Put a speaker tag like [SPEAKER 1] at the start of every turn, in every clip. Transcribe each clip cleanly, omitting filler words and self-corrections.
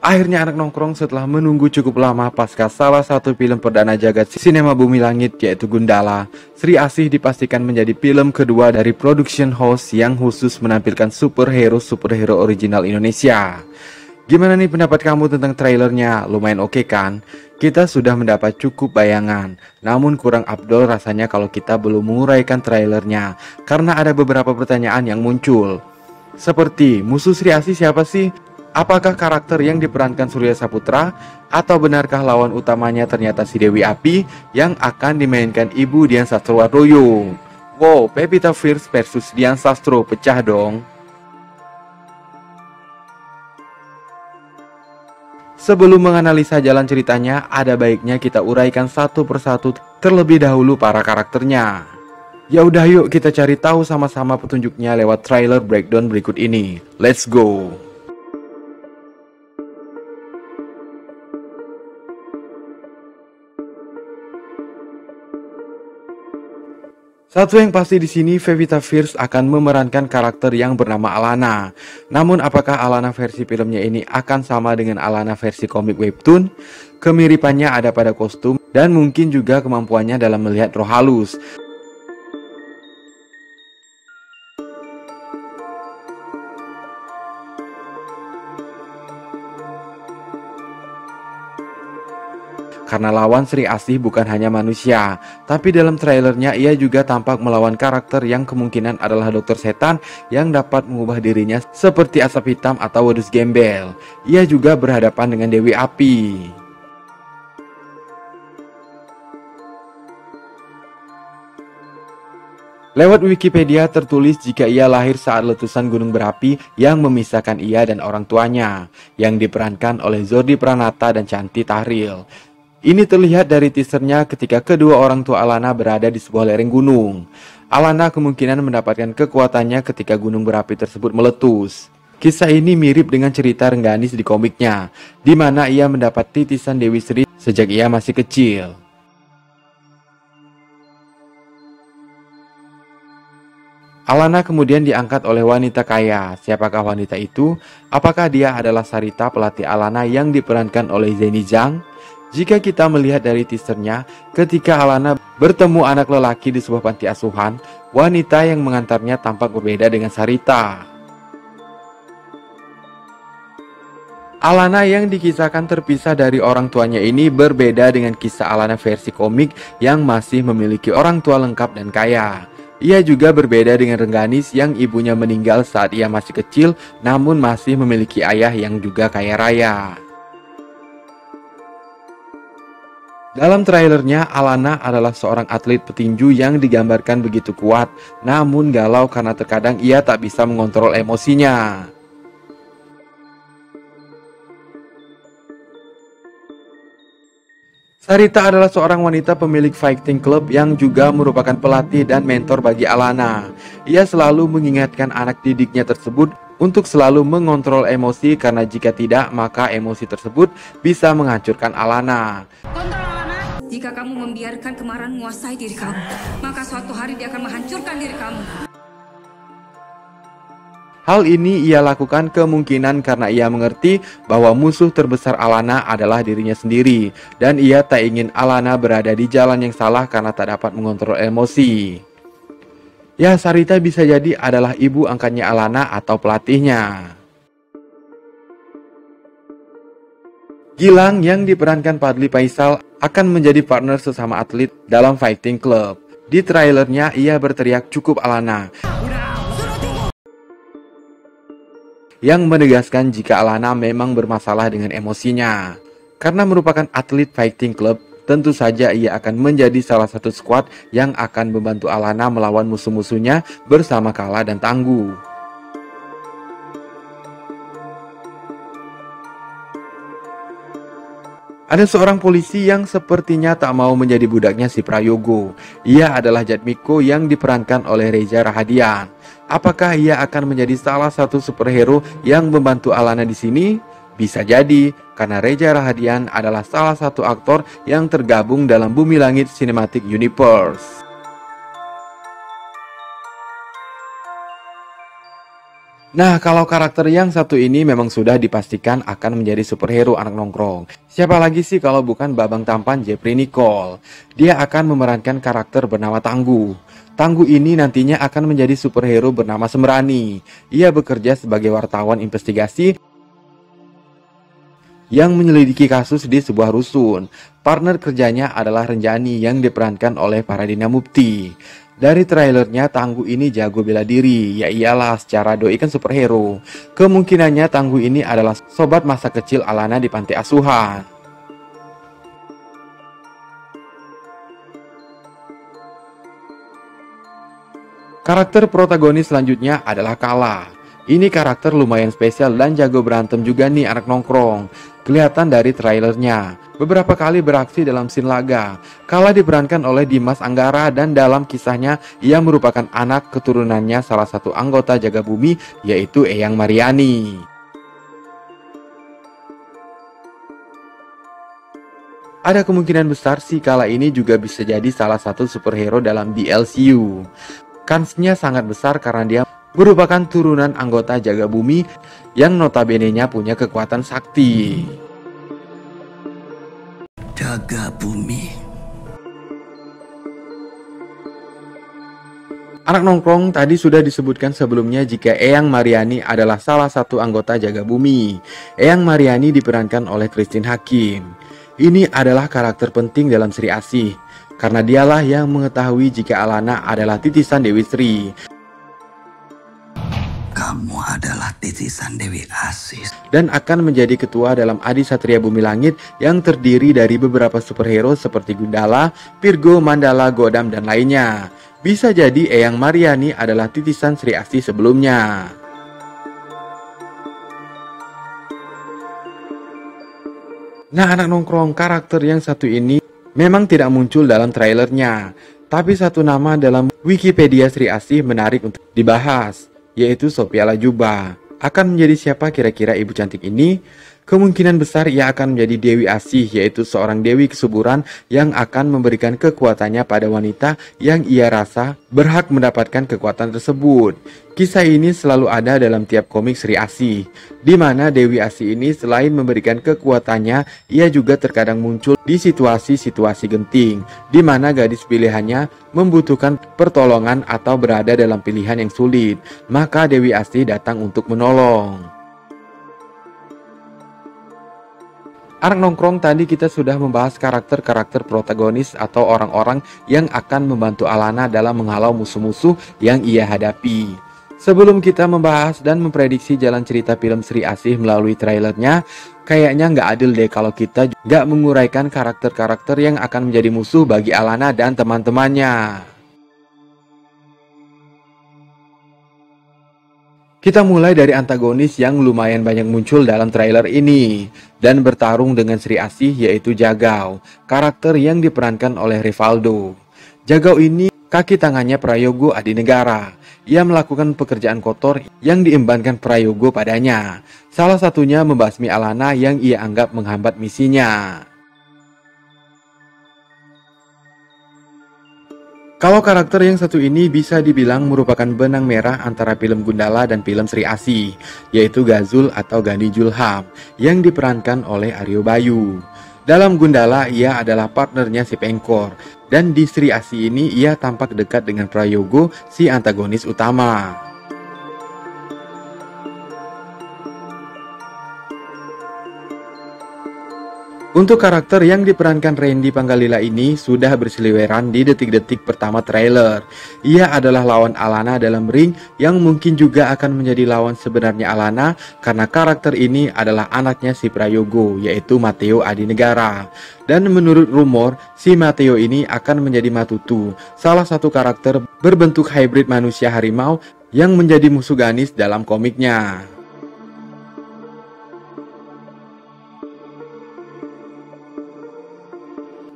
[SPEAKER 1] Akhirnya anak nongkrong setelah menunggu cukup lama pasca salah satu film perdana jagat sinema Bumi Langit yaitu Gundala. Sri Asih dipastikan menjadi film kedua dari production house yang khusus menampilkan superhero original Indonesia. Gimana nih pendapat kamu tentang trailernya? Lumayan oke kan? Kita sudah mendapat cukup bayangan, namun kurang afdol rasanya kalau kita belum menguraikan trailernya karena ada beberapa pertanyaan yang muncul. Seperti, musuh Sri Asih siapa sih? Apakah karakter yang diperankan Surya Saputra? Atau benarkah lawan utamanya ternyata si Dewi Api yang akan dimainkan Ibu Dian Sastrowardoyo? Wow, Pevita Fierce versus Dian Sastro, pecah dong. Sebelum menganalisa jalan ceritanya, ada baiknya kita uraikan satu persatu terlebih dahulu para karakternya. Ya udah yuk kita cari tahu sama-sama petunjuknya lewat trailer breakdown berikut ini. Let's go. Satu yang pasti di sini, Pevita Fierce akan memerankan karakter yang bernama Alana. Namun apakah Alana versi filmnya ini akan sama dengan Alana versi komik webtoon? Kemiripannya ada pada kostum dan mungkin juga kemampuannya dalam melihat roh halus. Karena lawan Sri Asih bukan hanya manusia, tapi dalam trailernya ia juga tampak melawan karakter yang kemungkinan adalah dokter setan yang dapat mengubah dirinya seperti asap hitam atau wedus gembel. Ia juga berhadapan dengan Dewi Api. Lewat Wikipedia tertulis jika ia lahir saat letusan gunung berapi yang memisahkan ia dan orang tuanya, yang diperankan oleh Zordi Pranata dan Chanty Tahril. Ini terlihat dari teasernya ketika kedua orang tua Alana berada di sebuah lereng gunung. Alana kemungkinan mendapatkan kekuatannya ketika gunung berapi tersebut meletus. Kisah ini mirip dengan cerita Rengganis di komiknya, di mana ia mendapat titisan Dewi Sri sejak ia masih kecil. Alana kemudian diangkat oleh wanita kaya. Siapakah wanita itu? Apakah dia adalah Sarita, pelatih Alana yang diperankan oleh Zenny Zhang? Jika kita melihat dari teasernya, ketika Alana bertemu anak lelaki di sebuah panti asuhan, wanita yang mengantarnya tampak berbeda dengan Sarita. Alana yang dikisahkan terpisah dari orang tuanya ini berbeda dengan kisah Alana versi komik yang masih memiliki orang tua lengkap dan kaya. Ia juga berbeda dengan Rengganis yang ibunya meninggal saat ia masih kecil, namun masih memiliki ayah yang juga kaya raya. Dalam trailernya, Alana adalah seorang atlet petinju yang digambarkan begitu kuat, namun galau karena terkadang ia tak bisa mengontrol emosinya. Sarita adalah seorang wanita pemilik fighting club yang juga merupakan pelatih dan mentor bagi Alana. Ia selalu mengingatkan anak didiknya tersebut untuk selalu mengontrol emosi karena jika tidak maka emosi tersebut bisa menghancurkan Alana.
[SPEAKER 2] Kontrol Alana. Jika kamu membiarkan kemarahan menguasai diri kamu, maka suatu hari dia akan menghancurkan diri kamu.
[SPEAKER 1] Hal ini ia lakukan kemungkinan karena ia mengerti bahwa musuh terbesar Alana adalah dirinya sendiri, dan ia tak ingin Alana berada di jalan yang salah karena tak dapat mengontrol emosi. Ya, Sarita bisa jadi adalah ibu angkatnya Alana atau pelatihnya. Gilang yang diperankan Fadly Faisal akan menjadi partner sesama atlet dalam fighting club. Di trailernya ia berteriak cukup Alana, yang menegaskan jika Alana memang bermasalah dengan emosinya. Karena merupakan atlet fighting club, tentu saja ia akan menjadi salah satu squad yang akan membantu Alana melawan musuh-musuhnya bersama Kala dan Tangguh. Ada seorang polisi yang sepertinya tak mau menjadi budaknya si Prayogo. Ia adalah Jatmiko yang diperankan oleh Reza Rahadian. Apakah ia akan menjadi salah satu superhero yang membantu Alana di sini? Bisa jadi, karena Reza Rahadian adalah salah satu aktor yang tergabung dalam Bumi Langit Cinematic Universe. Nah, kalau karakter yang satu ini memang sudah dipastikan akan menjadi superhero anak nongkrong. Siapa lagi sih kalau bukan babang tampan Jeffrey Nicole? Dia akan memerankan karakter bernama Tangguh. Tangguh ini nantinya akan menjadi superhero bernama Sembrani. Ia bekerja sebagai wartawan investigasi yang menyelidiki kasus di sebuah rusun. Partner kerjanya adalah Renjani yang diperankan oleh Paradina Mupti. Dari trailernya, Tangguh ini jago bela diri. Ya iyalah, secara doi kan superhero. Kemungkinannya Tangguh ini adalah sobat masa kecil Alana di panti asuhan. Karakter protagonis selanjutnya adalah Kala. Ini karakter lumayan spesial dan jago berantem juga nih anak nongkrong. Kelihatan dari trailernya. Beberapa kali beraksi dalam scene laga. Kala diperankan oleh Dimas Anggara dan dalam kisahnya ia merupakan anak keturunannya salah satu anggota Jaga Bumi yaitu Eyang Mariani. Ada kemungkinan besar si Kala ini juga bisa jadi salah satu superhero dalam DLCU. Kansnya sangat besar karena dia merupakan turunan anggota Jaga Bumi yang notabene-nya punya kekuatan sakti.
[SPEAKER 3] Jaga Bumi.
[SPEAKER 1] Anak nongkrong tadi sudah disebutkan sebelumnya jika Eyang Mariani adalah salah satu anggota Jaga Bumi. Eyang Mariani diperankan oleh Christine Hakim. Ini adalah karakter penting dalam Sri Asih, karena dialah yang mengetahui jika Alana adalah titisan Dewi Sri.
[SPEAKER 3] Kamu adalah titisan Dewi Asih.
[SPEAKER 1] Dan akan menjadi ketua dalam Adi Satria Bumi Langit yang terdiri dari beberapa superhero seperti Gundala, Virgo, Mandala, Godam, dan lainnya. Bisa jadi Eyang Mariani adalah titisan Sri Asih sebelumnya. Nah, anak nongkrong, karakter yang satu ini memang tidak muncul dalam trailernya. Tapi satu nama dalam Wikipedia Sri Asih menarik untuk dibahas, yaitu Sophia Latjuba. Akan menjadi siapa kira-kira ibu cantik ini? Kemungkinan besar ia akan menjadi Dewi Asih, yaitu seorang dewi kesuburan yang akan memberikan kekuatannya pada wanita yang ia rasa berhak mendapatkan kekuatan tersebut. Kisah ini selalu ada dalam tiap komik Sri Asih, di mana Dewi Asih ini selain memberikan kekuatannya, ia juga terkadang muncul di situasi-situasi genting, di mana gadis pilihannya membutuhkan pertolongan atau berada dalam pilihan yang sulit, maka Dewi Asih datang untuk menolong. Anak nongkrong, tadi kita sudah membahas karakter-karakter protagonis atau orang-orang yang akan membantu Alana dalam menghalau musuh-musuh yang ia hadapi. Sebelum kita membahas dan memprediksi jalan cerita film Sri Asih melalui trailernya, kayaknya nggak adil deh kalau kita nggak menguraikan karakter-karakter yang akan menjadi musuh bagi Alana dan teman-temannya. Kita mulai dari antagonis yang lumayan banyak muncul dalam trailer ini dan bertarung dengan Sri Asih, yaitu Jagau, karakter yang diperankan oleh Rivaldo. Jagau ini kaki tangannya Prayogo Adinegara. Ia melakukan pekerjaan kotor yang diembankan Prayogo padanya. Salah satunya membasmi Alana yang ia anggap menghambat misinya. Kalau karakter yang satu ini bisa dibilang merupakan benang merah antara film Gundala dan film Sri Asih, yaitu Gazul atau Gandhi Julham yang diperankan oleh Aryo Bayu. Dalam Gundala ia adalah partnernya si Pengkor, dan di Sri Asih ini ia tampak dekat dengan Prayogo, si antagonis utama. Untuk karakter yang diperankan Randy Panggalila ini sudah berseliweran di detik-detik pertama trailer. Ia adalah lawan Alana dalam ring yang mungkin juga akan menjadi lawan sebenarnya Alana karena karakter ini adalah anaknya si Prayogo, yaitu Matteo Adinegara. Dan menurut rumor, si Matteo ini akan menjadi Matutu, salah satu karakter berbentuk hybrid manusia harimau yang menjadi musuh Ganis dalam komiknya.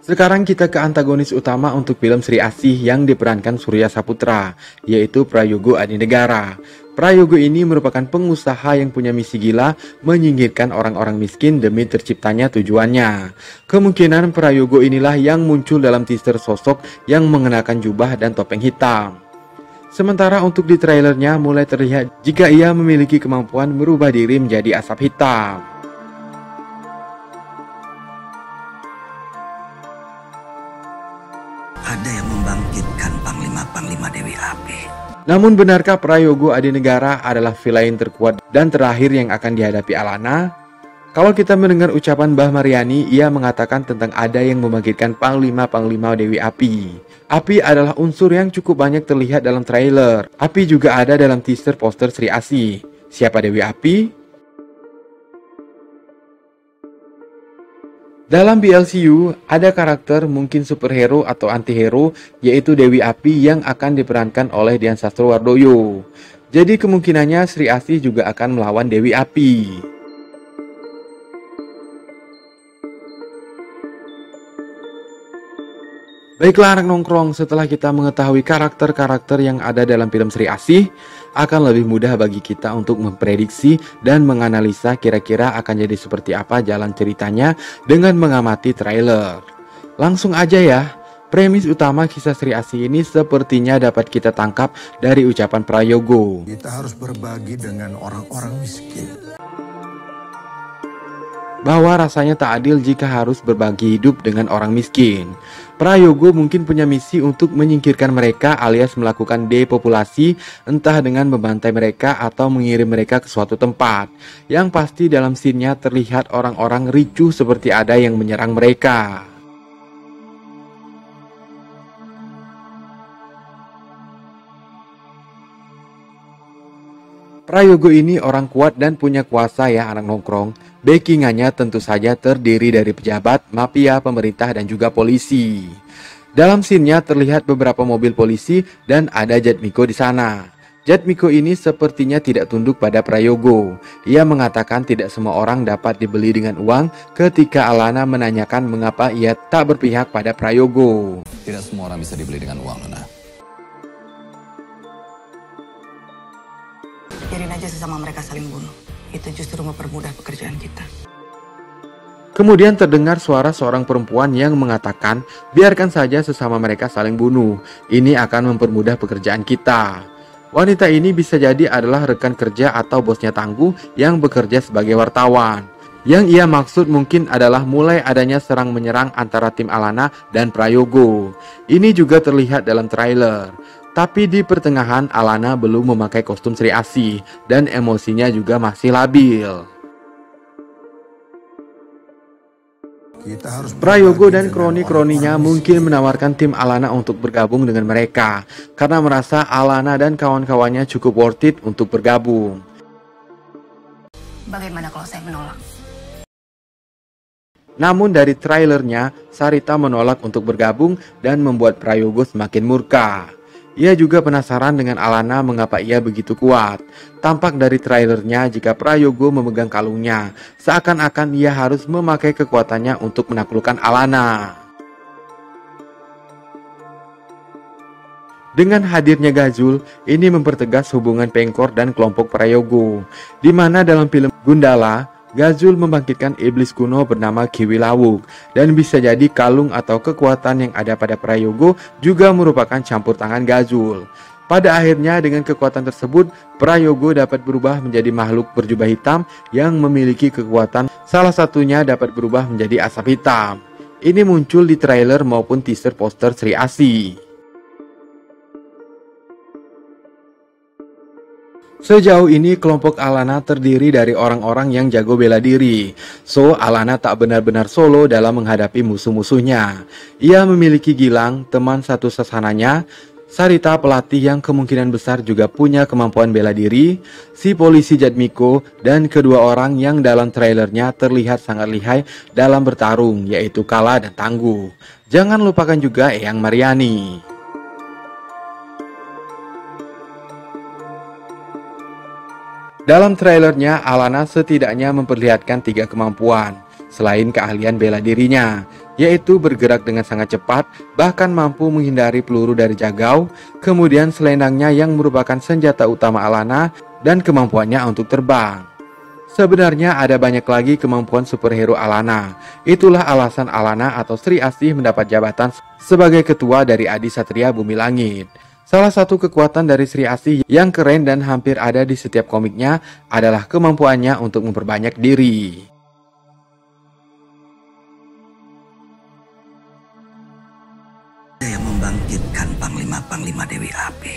[SPEAKER 1] Sekarang kita ke antagonis utama untuk film Sri Asih yang diperankan Surya Saputra, yaitu Prayogo Adinegara. Prayogo ini merupakan pengusaha yang punya misi gila menyingkirkan orang-orang miskin demi terciptanya tujuannya. Kemungkinan Prayogo inilah yang muncul dalam teaser sosok yang mengenakan jubah dan topeng hitam. Sementara untuk di trailernya mulai terlihat jika ia memiliki kemampuan merubah diri menjadi asap hitam.
[SPEAKER 3] Ada yang membangkitkan panglima-panglima Dewi Api.
[SPEAKER 1] Namun benarkah Prayogo Adinegara adalah villain terkuat dan terakhir yang akan dihadapi Alana? Kalau kita mendengar ucapan Mbah Mariani, ia mengatakan tentang ada yang membangkitkan panglima-panglima Dewi Api. Api adalah unsur yang cukup banyak terlihat dalam trailer. Api juga ada dalam teaser poster Sri Asih. Siapa Dewi Api? Dalam BLCU, ada karakter mungkin superhero atau antihero, yaitu Dewi Api yang akan diperankan oleh Dian Sastrowardoyo. Jadi kemungkinannya Sri Asih juga akan melawan Dewi Api. Baiklah anak nongkrong, setelah kita mengetahui karakter-karakter yang ada dalam film Sri Asih, akan lebih mudah bagi kita untuk memprediksi dan menganalisa kira-kira akan jadi seperti apa jalan ceritanya dengan mengamati trailer. Langsung aja ya, premis utama kisah Sri Asih ini sepertinya dapat kita tangkap dari ucapan Prayogo.
[SPEAKER 4] Kita harus berbagi dengan orang-orang miskin.
[SPEAKER 1] Bahwa rasanya tak adil jika harus berbagi hidup dengan orang miskin. Prayogo mungkin punya misi untuk menyingkirkan mereka alias melakukan depopulasi, entah dengan membantai mereka atau mengirim mereka ke suatu tempat. Yang pasti dalam scene-nya terlihat orang-orang ricuh seperti ada yang menyerang mereka. Prayogo ini orang kuat dan punya kuasa ya anak nongkrong. Backingannya tentu saja terdiri dari pejabat, mafia, pemerintah, dan juga polisi. Dalam scene-nya terlihat beberapa mobil polisi dan ada Jatmiko di sana. Jatmiko ini sepertinya tidak tunduk pada Prayogo. Ia mengatakan tidak semua orang dapat dibeli dengan uang ketika Alana menanyakan mengapa ia tak berpihak pada Prayogo.
[SPEAKER 5] Tidak semua orang bisa dibeli dengan uang, Luna.
[SPEAKER 6] Biarin aja sesama mereka saling bunuh. Itu justru mempermudah pekerjaan kita.
[SPEAKER 1] Kemudian terdengar suara seorang perempuan yang mengatakan, biarkan saja sesama mereka saling bunuh. Ini akan mempermudah pekerjaan kita. Wanita ini bisa jadi adalah rekan kerja atau bosnya Tangguh yang bekerja sebagai wartawan. Yang ia maksud mungkin adalah mulai adanya serang menyerang antara tim Alana dan Prayogo. Ini juga terlihat dalam trailer. Tapi di pertengahan Alana belum memakai kostum Sri Asih dan emosinya juga masih labil. Prayogo dan kroni-kroninya mungkin menawarkan tim Alana untuk bergabung dengan mereka karena merasa Alana dan kawan-kawannya cukup worth it untuk bergabung.
[SPEAKER 6] Bagaimana kalau saya menolak?
[SPEAKER 1] Namun dari trailernya, Sarita menolak untuk bergabung dan membuat Prayogo semakin murka. Ia juga penasaran dengan Alana mengapa ia begitu kuat. Tampak dari trailernya jika Prayogo memegang kalungnya, seakan-akan ia harus memakai kekuatannya untuk menaklukkan Alana. Dengan hadirnya Gazul, ini mempertegas hubungan Pengkor dan kelompok Prayogo, di mana dalam film Gundala, Gazul membangkitkan iblis kuno bernama Kiwilawuk, dan bisa jadi kalung atau kekuatan yang ada pada Prayogo juga merupakan campur tangan Gazul. Pada akhirnya dengan kekuatan tersebut, Prayogo dapat berubah menjadi makhluk berjubah hitam yang memiliki kekuatan, salah satunya dapat berubah menjadi asap hitam. Ini muncul di trailer maupun teaser poster Sri Asih. Sejauh ini kelompok Alana terdiri dari orang-orang yang jago bela diri. So, Alana tak benar-benar solo dalam menghadapi musuh-musuhnya. Ia memiliki Gilang, teman satu sesananya, Sarita pelatih yang kemungkinan besar juga punya kemampuan bela diri, si polisi Jatmiko, dan kedua orang yang dalam trailernya terlihat sangat lihai dalam bertarung, yaitu Kala dan Tangguh. Jangan lupakan juga Eyang Mariani. Dalam trailernya, Alana setidaknya memperlihatkan 3 kemampuan, selain keahlian bela dirinya, yaitu bergerak dengan sangat cepat, bahkan mampu menghindari peluru dari jagau, kemudian selendangnya yang merupakan senjata utama Alana, dan kemampuannya untuk terbang. Sebenarnya ada banyak lagi kemampuan superhero Alana. Itulah alasan Alana atau Sri Asih mendapat jabatan sebagai ketua dari Adi Satria Bumi Langit. Salah satu kekuatan dari Sri Asih yang keren dan hampir ada di setiap komiknya adalah kemampuannya untuk memperbanyak diri.
[SPEAKER 3] Yang membangkitkan Panglima-Panglima Dewi Api.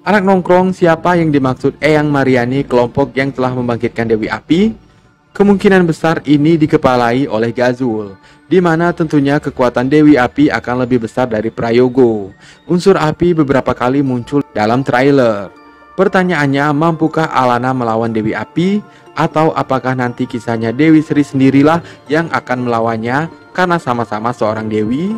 [SPEAKER 1] Anak nongkrong, siapa yang dimaksud Eyang Mariani, kelompok yang telah membangkitkan Dewi Api? Kemungkinan besar ini dikepalai oleh Gazul, di mana tentunya kekuatan Dewi Api akan lebih besar dari Prayogo. Unsur api beberapa kali muncul dalam trailer. Pertanyaannya, mampukah Alana melawan Dewi Api? Atau apakah nanti kisahnya Dewi Sri sendirilah yang akan melawannya karena sama-sama seorang dewi?